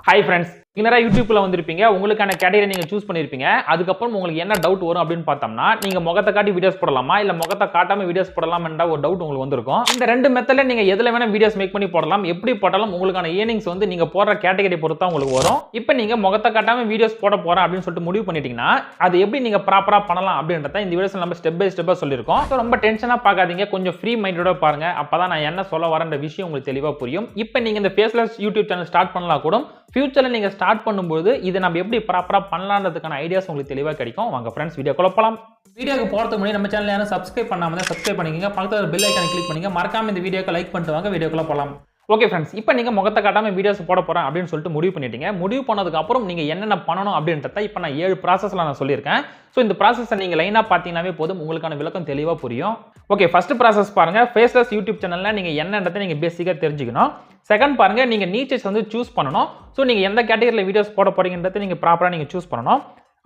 Hi friends, இன்னரா யூடியூப்ல வந்திருப்பீங்க. உங்களுக்கான கேட்டகரி நீங்க சூஸ் பண்ணிருப்பீங்க. அதுக்கு அப்புறம் உங்களுக்கு என்ன டவுட் வரும் அப்படினு பார்த்தோம்னா, நீங்க முகத்தை காட்டி வீடியோஸ் போடலாமா இல்ல முகத்தை காட்டாம வீடியோஸ் போடலாமான்ற ஒரு டவுட் உங்களுக்கு வந்திருக்கும். இந்த ரெண்டு மெத்தட்ல நீங்க எதுல வேணா வீடியோஸ் மேக் பண்ணி போடலாம். எப்படி போட்டாலும் உங்களுக்கான ஏர்னிங்ஸ் வந்து நீங்க போடுற கேட்டகரி பொறுத்து உங்களுக்கு வரும். இப்போ நீங்க முகத்தை காட்டாம வீடியோஸ் போட போறேன் அப்படினு சொல்லிட்டு முடிவு பண்ணிட்டீங்கன்னா, அது எப்படி நீங்க ப்ராப்பரா பண்ணலாம் அப்படின்றத இந்த வீடியோஸ்ல நம்ம ஸ்டெப் பை ஸ்டெப்பா சொல்லிருக்கோம். சோ ரொம்ப டென்ஷனா பார்க்காதீங்க. கொஞ்சம் ஃப்ரீ மைண்டோட பாருங்க. அப்பதான் நான் என்ன சொல்ல வரேன்ற விஷயம் உங்களுக்கு தெளிவா புரியும். இப்போ நீங்க இந்த ஃபேஸ்லெஸ் யூடியூப் சேனல் ஸ்டார்ட் பண்ணலாம் கூட ஃபியூச்சர்ல நீங்க ஸ்டார்ட் பண்ணும்போது இதை நம்ம எப்படி ப்ராப்பரா பண்ணலாம்ன்றதுக்கான ஐடியாஸ் உங்களுக்கு தெளிவா கிடைக்கும். வாங்க ஃப்ரெண்ட்ஸ் வீடியோக்குள்ள போலாம். வீடியோக்கு போறதுக்கு முன்னாடி நம்ம சேனலை யாரும் சப்ஸ்கிரைப் பண்ணாம இருந்தா சப்ஸ்கிரைப் பண்ணிக்கங்க. பக்கத்துல பெல் ஐகானை கிளிக் பண்ணுங்க. மறக்காம இந்த வீடியோக்கு லைக் பண்ணிட்டு வாங்க. வீடியோக்குள்ள போலாம். ஓகே ஃப்ரெண்ட்ஸ், இப்போ நீங்க முகத்தை காட்டாம வீடியோஸ் போட போறேன் அப்படின்னு சொல்லிட்டு முடிவு பண்ணிட்டீங்க. முடிவு பண்ணதுக்கு அப்புறம் நீங்க என்னென்ன பண்ணணும் அப்படின்றத இப்போ நான் 7 ப்ராசஸ்ல நான் சொல்லியிருக்கேன். ஸோ இந்த ப்ராசஸை நீங்க லைனா பார்த்தீங்கன்னாவே போதும், உங்களுக்கான விளக்கம் தெளிவா புரியும். ஓகே, ஃபர்ஸ்ட் ப்ராசஸ் பாருங்க. ஃபேஸ்லெஸ் யூடியூப் சேனல்ல நீங்க என்னன்றதை நீங்க பேசிக்கா தெரிஞ்சுக்கணும். செகண்ட் பாருங்க, நீங்க நீச்சஸ் வந்து சூஸ் பண்ணணும். ஸோ நீங்க எந்த கேட்டகரியில் வீடியோஸ் போட போறீங்கன்றதை நீங்க ப்ராப்பரா நீங்க சூஸ் பண்ணணும்.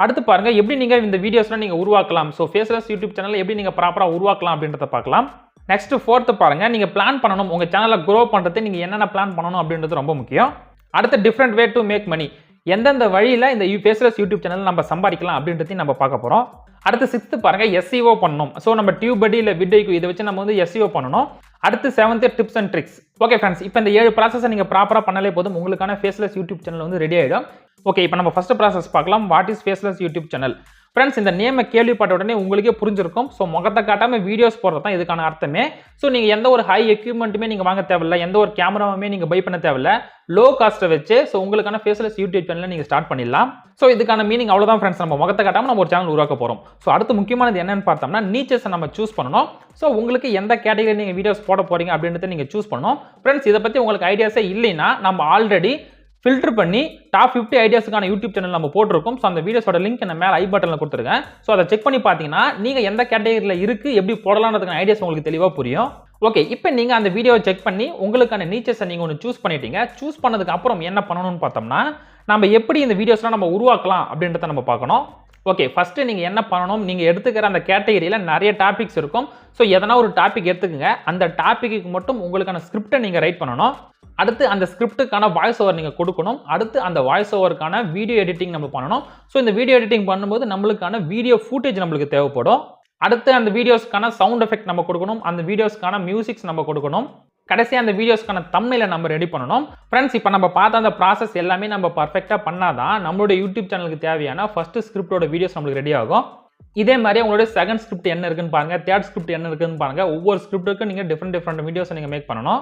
அடுத்து பாருங்க, எப்படி நீங்க இந்த வீடியோஸ்லாம் நீங்க உருவாக்கலாம். ஸோ ஃபேஸ்லெஸ் யூடியூப் சேனல் எப்படி நீங்க ப்ராப்பரா உருவாக்கலாம் அப்படின்றத பார்க்கலாம். நெக்ஸ்ட் ஃபோர்த் பாருங்க, நீங்க பிளான் பண்ணணும். உங்க சேனலை க்ரோ பண்றது நீங்க என்னென்ன பிளான் பண்ணணும் அப்படின்றது ரொம்ப முக்கியம். அடுத்து different way to make money, எந்தெந்த வழியில இந்த ஃபேஸ்லெஸ் யூடியூப் சேனல் நம்ம சம்பாதிக்கலாம் அப்படின்றதையும் நம்ம பார்க்க போறோம். அடுத்து 6th பாருங்க, SEO பண்ணணும். ஸோ நம்ம டியூபடி இல்லை விட்டைக்கு இதை வச்சு நம்ம வந்து SEO பண்ணணும். அடுத்து 7th tips and tricks. Okay friends, இப்போ இந்த 7 ப்ராசஸை நீங்க ப்ராப்பரா பண்ணாலே போதும், உங்களுக்கான ஃபேஸ்லெஸ் யூடியூப் சேனல் வந்து ரெடி ஆயிடும். ஓகே, இப்போ நம்ம ஃபர்ஸ்ட் ப்ராசஸ் பார்க்கலாம். What is faceless YouTube channel? Friends, இந்த நேமை கேள்விப்பட்ட உடனே உங்களுக்கே புரிஞ்சிருக்கும். ஸோ முகத்தை காட்டாம வீடியோஸ் போடுறது தான் இதுக்கான அர்த்தமே. ஸோ நீங்க எந்த ஒரு ஹை எக்யூப்மெண்ட்டுமே நீங்க வாங்க தேவையில்லை, எந்த ஒரு கேமராவுமே நீங்க பை பண்ண தேவையில்லை. லோ காஸ்ட்டை வச்சு ஸோ உங்களுக்கான ஃபேஸ்லெஸ் யூடியூப் சேனலை நீங்க ஸ்டார்ட் பண்ணிடலாம். ஸோ இதுக்கான மீனிங் அவ்வளோதான் ஃப்ரெண்ட்ஸ். நம்ம முகத்தை காட்டாம நம்ம ஒரு சேனல் உருவாக்க போறோம். ஸோ அடுத்து முக்கியமானது என்னன்னு பார்த்தோம்னா, நீச்சஸை நம்ம சூஸ் பண்ணணும். ஸோ உங்களுக்கு எந்த கேட்டகரி நீங்க வீடியோஸ் போட போறீங்க அப்படின்றத நீங்க சூஸ் பண்ணணும். ஃப்ரெண்ட்ஸ், இதை பத்தி உங்களுக்கு ஐடியாஸே இல்லைன்னா நம்ம ஆல்ரெடி ஃபில்டர் பண்ணி டாப் 50 ஐடியாஸுக்கான யூடியூப் சேனல் நம்ம போட்டிருக்கோம். ஸோ அந்த வீடியோஸோட லிங்க் நான் மேலே ஐ பட்டனில் கொடுத்துருக்கேன். ஸோ அதை செக் பண்ணி பார்த்தீங்கன்னா நீங்கள் எந்த கேட்டகரியில் இருக்குது, எப்படி போடலான்றதுக்கான ஐடியாஸ் உங்களுக்கு தெளிவாக புரியும். ஓகே, இப்போ நீங்கள் அந்த வீடியோவை செக் பண்ணி உங்களுக்கான நீச்சஸை நீங்கள் ஒன்று சூஸ் பண்ணிட்டீங்க. சூஸ் பண்ணதுக்கு அப்புறம் என்ன பண்ணணும்னு பார்த்தோம்னா, நம்ம எப்படி இந்த வீடியோஸ்லாம் நம்ம உருவாக்கலாம் அப்படின்றத நம்ம பார்க்கணும். ஓகே, ஃபர்ஸ்ட் நீங்க என்ன பண்ணணும், நீங்க எடுத்துக்கிற அந்த கேட்டகரியில நிறைய டாபிக்ஸ் இருக்கும். ஸோ எதனா ஒரு டாபிக் எடுத்துக்கங்க. அந்த டாபிக்கு மட்டும் உங்களுக்கான ஸ்கிரிப்டை நீங்க ரைட் பண்ணணும். அடுத்து அந்த ஸ்கிரிப்டுக்கான வாய்ஸ் ஓவர் நீங்க கொடுக்கணும். அடுத்து அந்த வாய்ஸ் ஓவருக்கான வீடியோ எடிட்டிங் நம்ம பண்ணணும். ஸோ இந்த வீடியோ எடிட்டிங் பண்ணும்போது நம்மளுக்கான வீடியோ ஃபுட்டேஜ் நம்மளுக்கு தேவைப்படும். அடுத்து அந்த வீடியோஸ்க்கான சவுண்ட் எஃபெக்ட் நம்ம கொடுக்கணும். அந்த வீடியோஸ்க்கான மியூசிக்ஸ் நம்ம கொடுக்கணும். கடைசியாக அந்த வீடியோஸ்க்கான தம்ப்நெயிலை நம்ம ரெடி பண்ணணும். ஃப்ரெண்ட்ஸ், இப்போ நம்ம பார்த்த அந்த ப்ராசஸ் எல்லாமே நம்ம பர்ஃபெக்டாக பண்ணாதான் நம்மளுடைய யூடியூப் சேனலுக்கு தேவையான ஃபர்ஸ்ட் ஸ்கிரிப்டோட வீடியோஸ் நம்மளுக்கு ரெடி ஆகும். இதே மாதிரி உங்களுடைய செகண்ட் ஸ்கிரிப்ட் என்ன இருக்குன்னு பாருங்க, தேர்ட் ஸ்கிரிப்ட் என்ன இருக்குன்னு பாருங்க. ஒவ்வொரு ஸ்கிரிப்டுக்கும் நீங்க டிஃப்ரெண்ட் வீடியோஸ் நீங்க மேக் பண்ணணும்.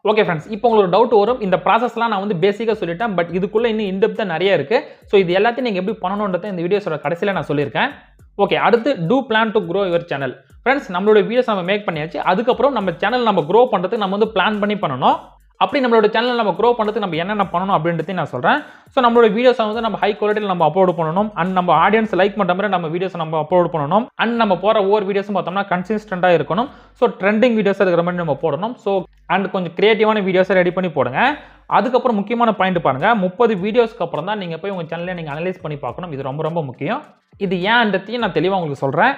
ஓகே ஃப்ரெண்ட்ஸ், இப்போ உங்களுக்கு டவுட் வரும், இந்த ப்ராசஸ்லாம் நான் வந்து பேசிக்காக சொல்லிட்டேன், பட் இதுக்குள்ள இன்னும் இன்டெப்த்தாக நிறைய இருக்கு. ஸோ இது எல்லாத்தையும் நீங்க எப்படி பண்ணணுன்றதை இந்த வீடியோஸோட கடைசியில் நான் சொல்லியிருக்கேன். ஓகே, அடுத்து to plan to grow your channel. Friends, நம்மளோட வீடியோஸ் நம்ம மேக் பண்ணியாச்சு. அதுக்கப்புறம் நம்ம சேனல் நம்ம க்ரோ பண்ணுறதுக்கு நம்ம வந்து பிளான் பண்ணணும். அப்படி நம்மளோட சேனல் நம்ம க்ரோ பண்ணுறதுக்கு நம்ம என்னென்ன பண்ணணும் அப்படின்றதையும் நான் சொல்கிறேன். ஸோ நம்மளோட வீடியோஸை வந்து நம்ம ஹை குவாலிட்டியில் நம்ம அப்லோட் பண்ணணும். அண்ட் நம்ம ஆடியன்ஸ் லைக் பண்ணுற மாதிரி நம்ம வீடியோஸை நம்ம அப்லோட் பண்ணணும். அண்ட் நம்ம போகிற ஒவ்வொரு வீடியோஸும் பார்த்தோம்னா கன்சிஸ்டண்டாக இருக்கணும். ஸோ ட்ரெண்டிங் வீடியோஸ் இருக்கிற மாதிரி நம்ம போடணும். ஸோ அண்ட் கொஞ்சம் கிரியேட்டிவான வீடியோஸை ரெடி பண்ணி போடுங்க. அதுக்கப்புறம் முக்கியமான பாயிண்ட் பாருங்க, 30 வீடியோஸ்க்கு அப்புறம் தான் நீங்கள் போய் உங்கள் சேனலை நீங்கள் அனலைஸ் பண்ணி பார்க்கணும். இது ரொம்ப ரொம்ப முக்கியம். இது ஏன்றதையும் நான் தெளிவாக உங்களுக்கு சொல்கிறேன்.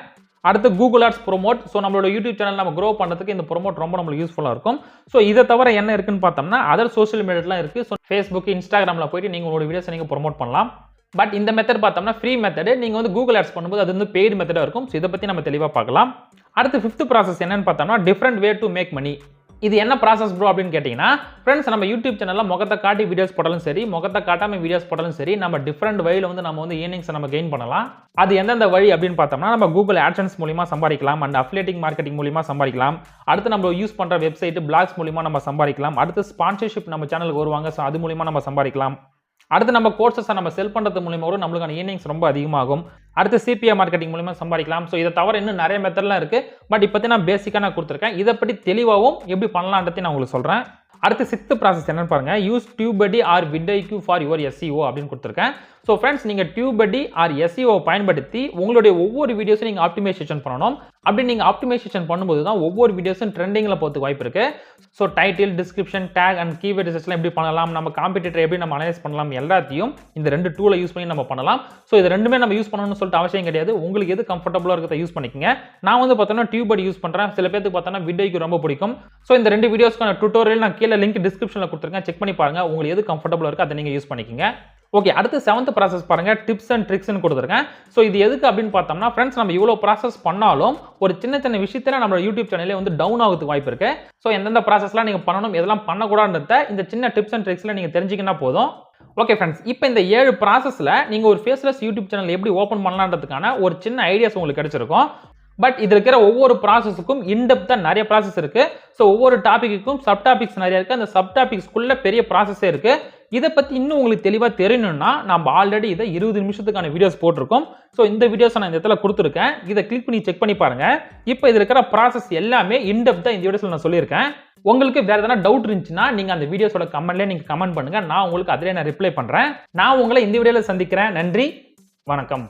அடுத்து கூகுள் ஆட்ஸ் ப்ரோமோட். ஸோ நம்மளோட யூடியூப் சேனல் நம்ம க்ரோ பண்ணுறதுக்கு இந்த ப்ரோமோட் ரொம்ப நம்மளுக்கு யூஸ்ஃபுல்லாக இருக்கும். ஸோ இதை தவிர என்ன இருக்குன்னு பார்த்தோம்னா, அதர் சோஷியல் மீடியாலாம் இருக்குது. ஸோ ஃபேஸ்புக், இன்ஸ்டாகிராமில் போயிட்டு நீங்கள் உங்களோட வீடியோஸை நீங்கள் ப்ரோமோட் பண்ணலாம். பட் இந்த மெத்தட் பார்த்தோம்னா ஃப்ரீ மெத்தட். நீங்கள் வந்து கூகுள் ஆட்ஸ் பண்ணும்போது அது வந்து பெய்டு மெத்தடாக இருக்கும். ஸோ இதை பற்றி நம்ம தெளிவாக பார்க்கலாம். அடுத்து 5th ப்ராசஸ் என்னன்னு பார்த்தோம்னா, different way to make money. இது என்ன ப்ராசஸ் ப்ரோ அப்படின்னு கேட்டிங்கன்னா, ஃப்ரெண்ட்ஸ், நம்ம யூடியூப் சேனலில் முகத்தை காட்டி வீடியோஸ் போட்டாலும் சரி, முகத்தை காட்டாமல் வீடியோஸ் போட்டாலும் சரி, நம்ம டிஃப்ரெண்ட் வழியில் வந்து நம்ம வந்து ஏர்னிங்ஸை நம்ம கெயின் பண்ணலாம். அது எந்தெந்த வழி அப்படின்னு பார்த்தோம்னா, நம்ம கூகுள் ஆட்சன்ஸ் மூலிமா சம்பாதிக்கலாம். அண்ட் அஃபிலியேட்டிங் மார்க்கெட்டிங் மூலிமா சம்பாதிக்கலாம். அடுத்து நம்ம யூஸ் பண்ணுற வெப்சைட், பிளாக்ஸ் மூலிமா நம்ம சம்பாதிக்கலாம். அடுத்து ஸ்பான்சர்ஷிப் நம்ம சேனலுக்கு வருவாங்க. ஸோ அது மூலிமா நம்ம சம்பாதிக்கலாம். அடுத்து நம்ம கோர்சஸை நம்ம செல் பண்ணுறது மூலிமா கூட நம்மளுக்கான ஏர்னிங்ஸ் ரொம்ப அதிகமாகும். அடுத்து CPA மார்க்கெட்டிங் மூலிமா சம்பாதிக்கலாம். ஸோ இதை தவிர இன்னும் நிறைய மெத்தட்லாம் இருக்குது. பட் இப்போ நான் பேசிக்காக நான் கொடுத்துருக்கேன். இதை பற்றி தெளிவாகவும் எப்படி பண்ணலான்றதை நான் உங்களுக்கு சொல்கிறேன். அடுத்து 6th ப்ராசஸ் என்னன்னு பாருங்க, use TubeBuddy or vidIQ for your SEO அப்படின்னு கொடுத்துருக்கேன். ஸோ ஃப்ரெண்ட்ஸ், நீங்கள் டியூபடி ஆர் SEO பயன்படுத்தி உங்களுடைய ஒவ்வொரு வீடியோஸும் நீங்கள் ஆப்டிமைசேஷன் பண்ணணும். அப்படி நீங்க ஆப்டிமைசேஷன் பண்ணும்போது தான் ஒவ்வொரு வீடியோஸும் ட்ரெண்டிங்ல போறதுக்கு வாய்ப்பு இருக்கு. So title, description, tag and keyword ரிசர்ச்லாம் எப்படி பண்ணலாம், நம்ம காம்படிட்டர் எப்படி நம்ம அனலைஸ் பண்ணலாம், எல்லாத்தையும் இந்த 2 டூலை யூஸ் பண்ணி நம்ம பண்ணலாம். ஸோ இது ரெண்டுமே நம்ம யூஸ் பண்ணணும்னு சொல்லிட்டு அவசியம் கிடையாது. உங்களுக்கு எது கம்ஃபர்டபுளா இருக்கிறத யூஸ் பண்ணிக்கங்க. நான் வந்து பார்த்தோன்னா டியூபட் யூஸ் பண்றேன். சில பேருக்கு பார்த்தோன்னா விண்டோக்கு ரொம்ப பிடிக்கும். ஸோ இந்த 2 வீடியோஸ்க்கான டுட்டோரியல் நான் கீழே லிங்க் டிஸ்கிரிப்ஷன்ல கொடுத்துருக்கேன். செக் பண்ணி பாருங்க. உங்களுக்கு எது கம்ஃபர்டபுளா இருக்கோ அதை நீங்க யூஸ் பண்ணிக்கங்க. ஓகே, அடுத்து 7th ப்ராசஸ் பாருங்க. டிப்ஸ் அண்ட் ட்ரிக்ஸ்னு கொடுத்துருக்கேன். ஸோ இது எதுக்கு அப்படின்னு பார்த்தோம்னா ஃப்ரெண்ட்ஸ், நம்ம இவ்வளோ ப்ராசஸ் பண்ணாலும் ஒரு சின்ன சின்ன விஷயத்துல நம்ம யூடியூப் சேனலே வந்து டவுன் ஆகிறதுக்கு வாய்ப்பு இருக்கு. ஸோ எந்தெந்த ப்ராசஸ்லாம் நீங்க பண்ணணும், எதெல்லாம் பண்ணக்கூடாதுன்றத இந்த சின்ன டிப்ஸ் அண்ட் ட்ரிக்ஸ்ல நீங்க தெரிஞ்சுக்கினா போதும். ஓகே ஃப்ரெண்ட்ஸ், இப்போ இந்த 7 ப்ராசஸ்ல நீங்க ஒரு ஃபேஸ்லெஸ் யூடியூப் சேனல் எப்படி ஓப்பன் பண்ணலான்றதுக்கான ஒரு சின்ன ஐடியாஸ் உங்களுக்கு கிடைச்சிருக்கும். பட் இது இருக்கிற ஒவ்வொரு ப்ராசஸுக்கும் இன்டெப்தா நிறைய ப்ராசஸ் இருக்கு. ஸோ ஒவ்வொரு டாபிக்குக்கும் சப் டாபிக்ஸ் நிறைய இருக்கு. அந்த சப் டாபிக்ஸ்க்குள்ள பெரிய ப்ராசஸே இருக்கு. இதை பத்தி இன்னும் உங்களுக்கு தெளிவாக தெரியணும்னா நம்ம ஆல்ரெடி இதை 20 நிமிஷத்துக்கான வீடியோஸ் போட்டிருக்கோம். ஸோ இந்த வீடியோஸ் நான் இந்த இடத்துல கொடுத்துருக்கேன். இதை கிளிக் பண்ணி செக் பண்ணி பாருங்க. இப்போ இது இருக்கிற ப்ராசஸ் எல்லாமே இன்டெப்தா இந்த வீடியோஸ்ல நான் சொல்லியிருக்கேன். உங்களுக்கு வேற எதனா டவுட் இருந்துச்சுன்னா நீங்க அந்த வீடியோஸோட கமெண்ட்ல நீங்க கமெண்ட் பண்ணுங்க. நான் உங்களுக்கு அதிலே ரிப்ளை பண்றேன். நான் உங்களை இந்த வீடியோல சந்திக்கிறேன். நன்றி, வணக்கம்.